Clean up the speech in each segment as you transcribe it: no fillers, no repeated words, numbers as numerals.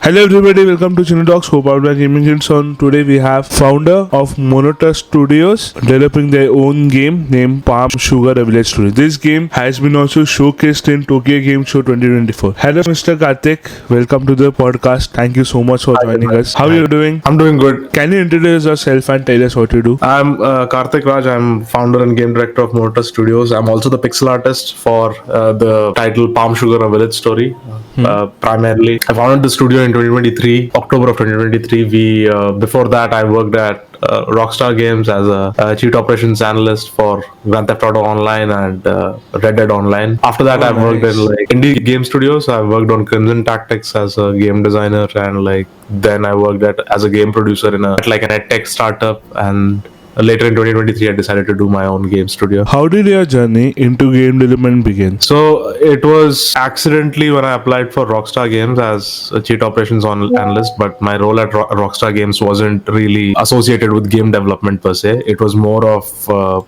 Hello everybody, welcome to Chinu Talks, co-powered by Gaming Hints. On today we have founder of Monitor Studios developing their own game named Palm Sugar: A Village Story. This game has been also showcased in Tokyo Game Show 2024. Hello Mr. Karthik, welcome to the podcast. Thank you so much for joining us. How are you doing? I'm doing good. Can you introduce yourself and tell us what you do? I'm Karthik Raj. I'm founder and game director of Monitor Studios. I'm also the pixel artist for the title Palm Sugar: A Village Story. Primarily, I founded the studio in 2023, October of 2023. Before that, I worked at Rockstar Games as a cheat operations analyst for Grand Theft Auto Online and Red Dead Online. After that, I've worked in indie game studios. I've worked on Crimson Tactics as a game designer, and then I worked as a game producer in a tech startup. And later in 2023, I decided to do my own game studio. How did your journey into game development begin? So it was accidentally when I applied for Rockstar Games as a cheat operations analyst, but my role at Rockstar Games wasn't really associated with game development per se. It was more of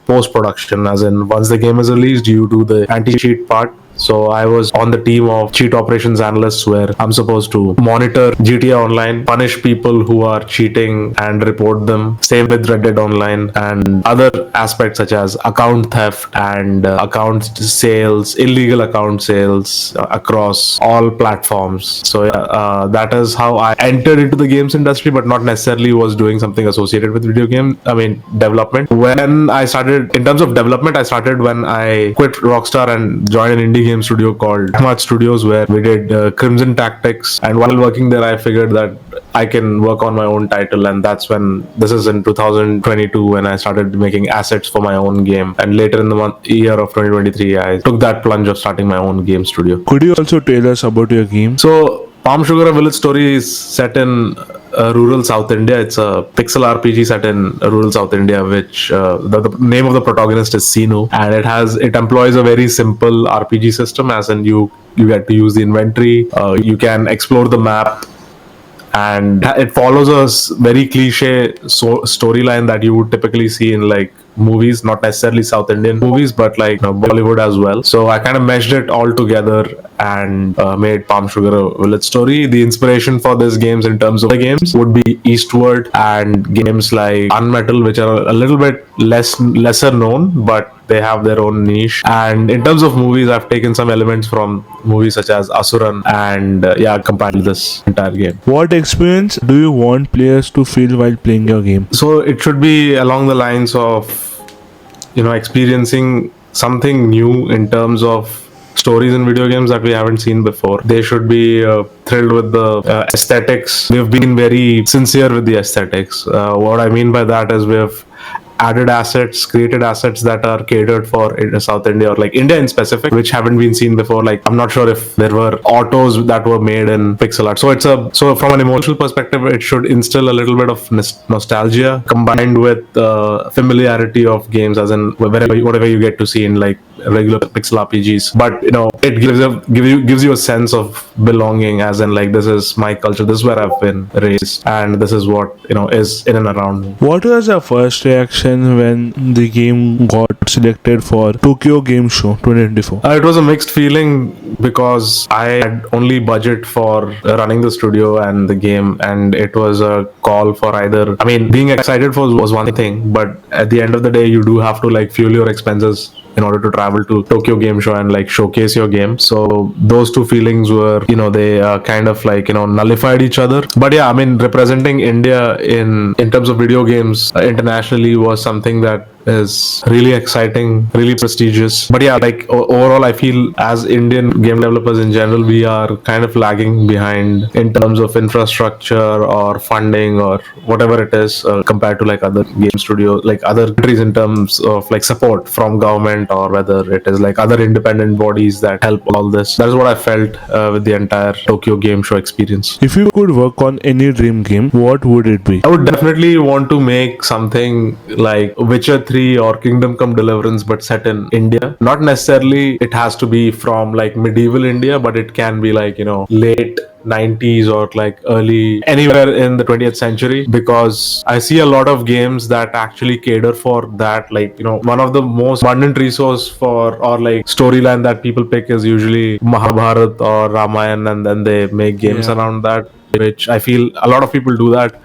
post-production, as in once the game is released, you do the anti-cheat part. So I was on the team of cheat operations analysts where I'm supposed to monitor GTA Online, punish people who are cheating and report them. Same with Red Dead Online and other aspects such as account theft and account sales, illegal account sales across all platforms. So that is how I entered into the games industry, but not necessarily was doing something associated with development. When I started, in terms of development, I started when I quit Rockstar and joined an indie game studio called Smart Studios, where we did Crimson Tactics. And while working there, I figured that I can work on my own title, and that's when, this is in 2022, when I started making assets for my own game. And later in the year of 2023, I took that plunge of starting my own game studio. Could you also tell us about your game? So Palm Sugar: A Village Story is set in rural South India. It's a pixel RPG set in rural South India, which the name of the protagonist is Chinu, and it employs a very simple RPG system, as in you get to use the inventory, you can explore the map, and it follows a very cliche storyline that you would typically see in movies, not necessarily South Indian movies, but Bollywood as well. So I kind of meshed it all together and made Palm Sugar: A Village Story. The inspiration for these games, in terms of the games, would be Eastward and games like Unmetal, which are a little bit lesser known, but they have their own niche. And in terms of movies, I've taken some elements from movies such as Asuran and compiled this entire game. What experience do you want players to feel while playing your game? So it should be along the lines of experiencing something new in terms of stories in video games that we haven't seen before. They should be thrilled with the aesthetics. We've been very sincere with the aesthetics. What I mean by that is we've created assets that are catered for South India, or India in specific, which haven't been seen before. I'm not sure if there were autos that were made in pixel art. So from an emotional perspective, it should instill a little bit of nostalgia combined with familiarity of games, as in whatever you get to see in regular pixel RPGs. But it gives you a sense of belonging, as in this is my culture, this is where I've been raised, and this is what is in and around me. What was your first reaction when the game got selected for Tokyo Game Show 2024? It was a mixed feeling, because I had only budget for running the studio and the game, and it was a call for either, being excited was one thing, but at the end of the day, you do have to fuel your expenses in order to travel to Tokyo Game Show and showcase your game. So those two feelings were, they kind of nullified each other. But yeah, representing India in terms of video games internationally was something that is really exciting, really prestigious. But yeah, overall, I feel as Indian game developers in general, we are kind of lagging behind in terms of infrastructure or funding or whatever it is, compared to other game studios, other countries, in terms of support from government, or whether it is other independent bodies that help all this. That is what I felt with the entire Tokyo Game Show experience. If you could work on any dream game, what would it be? I would definitely want to make something like Witcher 3 or Kingdom Come Deliverance, but set in India. Not necessarily it has to be from medieval India, but it can be late 90s or early, anywhere in the 20th century, because I see a lot of games that actually cater for that. One of the most abundant resource for, or storyline that people pick is usually Mahabharata or Ramayana, and then they make games around that. which I feel a lot of people do that.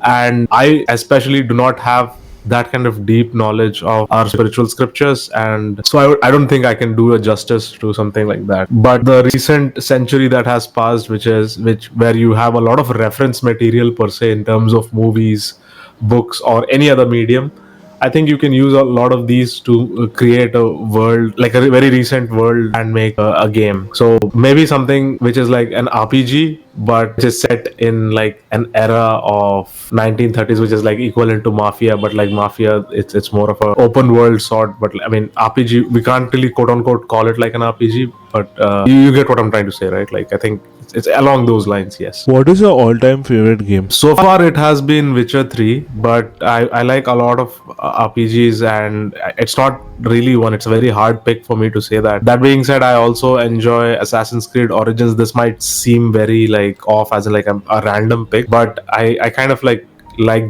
And I especially do not have that kind of deep knowledge of our spiritual scriptures, and so I don't think I can do a justice to something like that. But the recent century that has passed, which where you have a lot of reference material per se in terms of movies, books, or any other medium, I think you can use a lot of these to create a world, like a very recent world, and make a game. So maybe something which is like an RPG, but which is set in like an era of 1930s, which is like equivalent to Mafia, but like Mafia, it's more of a open world sort. But I mean, RPG, we can't really quote unquote call it like an RPG, but you get what I'm trying to say, right? Like I think it's along those lines, yes. What is your all-time favorite game? So far, it has been Witcher 3, but I like a lot of RPGs, and it's not really one. It's a very hard pick for me to say that. That being said, I also enjoy Assassin's Creed Origins. This might seem very like off as in like a random pick, but I kind of like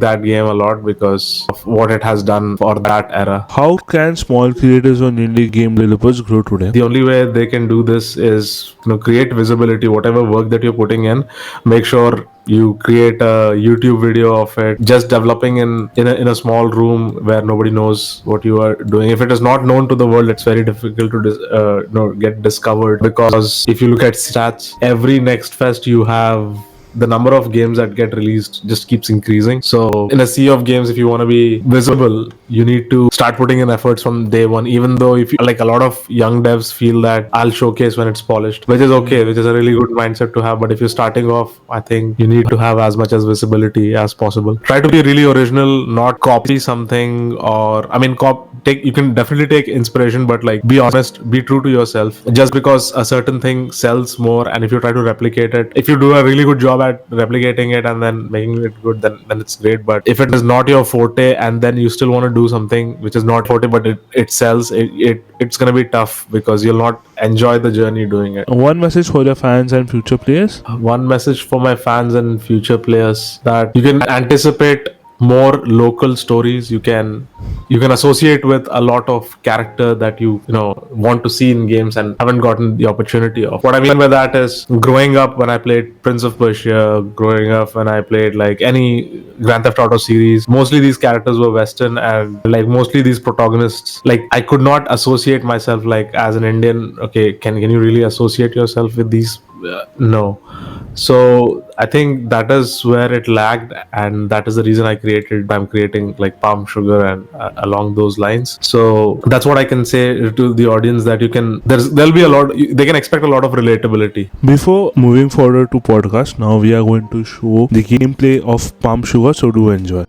that game a lot because of what it has done for that era. How can small creators or indie game developers grow today? The only way they can do this is create visibility. Whatever work that you're putting in, make sure you create a YouTube video of it. Just developing in a small room where nobody knows what you are doing. If it is not known to the world, it's very difficult to get discovered, because if you look at stats, every next fest you have, the number of games that get released just keeps increasing. So in a sea of games, if you want to be visible, you need to start putting in efforts from day one. Even though if you, like a lot of young devs feel that I'll showcase when it's polished, which is okay, which is a really good mindset to have. But if you're starting off, I think you need to have as much as visibility as possible. Try to be really original, not copy something, or I mean you can definitely take inspiration, but like be honest, be true to yourself. Just because a certain thing sells more, and if you try to replicate it, if you do a really good job at replicating it and then making it good, then it's great. But if it is not your forte and then you still want to do something which is not forte but it sells, it's gonna be tough because you'll not enjoy the journey doing it. One message for your fans and future players? One message for my fans and future players, that you can anticipate more local stories. You can associate with a lot of character that you want to see in games and haven't gotten the opportunity of. What I mean by that is, growing up when I played Prince of Persia, growing up when I played like any Grand Theft Auto series, mostly these characters were Western, and like mostly these protagonists, like I could not associate myself, like as an Indian. Okay, can you really associate yourself with these? No. So I think that is where it lagged, and that is the reason I'm creating like Palm Sugar and along those lines. So that's what I can say to the audience, that there'll be they can expect a lot of relatability. Before moving forward to podcast, now we are going to show the gameplay of Palm Sugar, so do enjoy.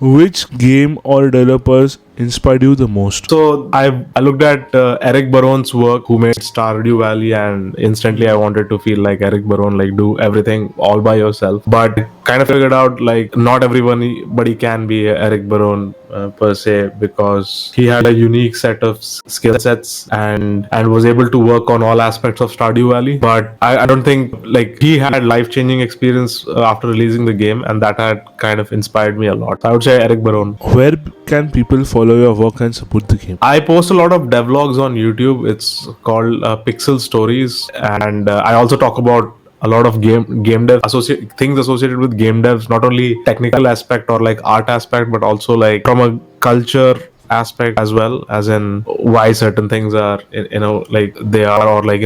Which game or developers inspired you the most? So I looked at Eric Baron's work, who made Stardew Valley, and instantly I wanted to feel like Eric Baron, like do everything all by yourself. But kind of figured out like not everybody can be Eric Baron per se, because he had a unique set of skill sets and was able to work on all aspects of Stardew Valley. But I don't think like he had life-changing experience after releasing the game, and that had kind of inspired me a lot. I would say Eric Baron. Where can people follow your work and support the game? I post a lot of devlogs on YouTube. It's called Pixel Stories, and I also talk about a lot of game dev things associated with game devs, not only technical aspect or like art aspect, but also like from a culture aspect as well, as in why certain things are like they are, or like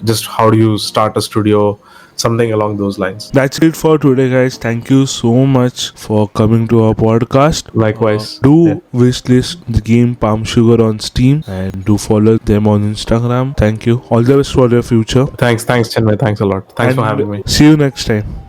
just how do you start a studio, something along those lines. That's it for today, guys. Thank you so much for coming to our podcast. Likewise. Do Yeah. wishlist the game Palm Sugar on Steam and do follow them on Instagram. Thank you. All the best for your future. Thanks, Chinmay. Thanks a lot. Thanks for And having me. see you next time.